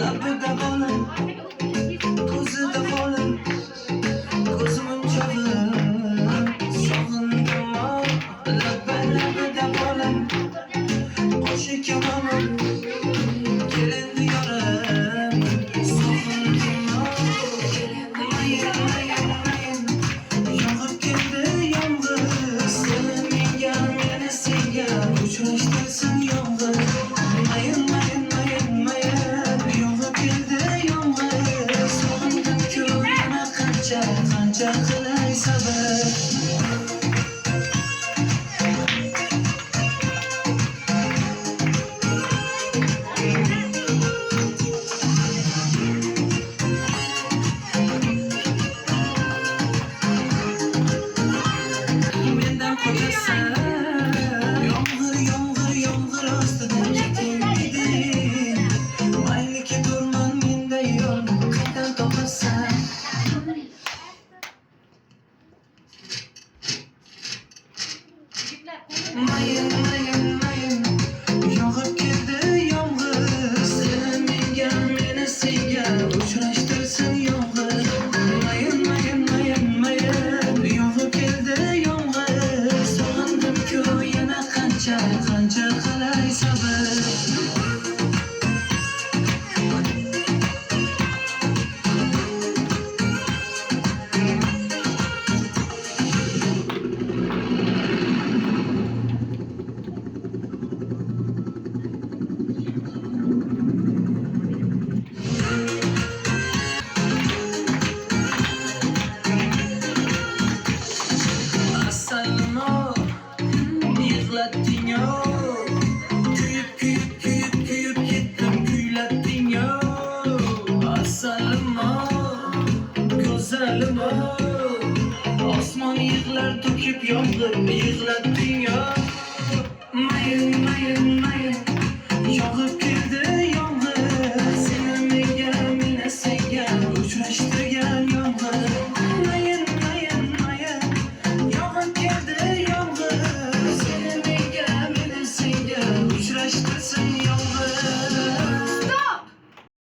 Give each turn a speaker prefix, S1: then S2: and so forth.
S1: Labida qolin, ko'zida qolin, ko'zimim chog'im, sog'indim labida qolin, qo'shiq kamonim, kelin diyorim, sog'indim mayin, yog'ib keldi yomg'ir, seni menga, meni senga, uchrashtirsin yomg'ir, mayin, yog'ib keldi yomg'ir, sog'indim-ku yana qancha qilay sabr. Mendan qochasan, yomg'ir ostida ketingiding, mayli keturman menda yo'l, qaydan topasan? Mayin, yog'ib keldi yomg'ir, seni menga, meni senga, uchrashtirsin yomg'ir, mayin, yog'ib keldi yomg'ir, sog'indim-ku yana qancha qilay sabr. Asalmo, yig'latding-o, kuyib ketdim, kuylatding-o, asalmo, go'zalim-o, osmon yig'lar to'kib yomg'ir, yig'latding-o, mayin,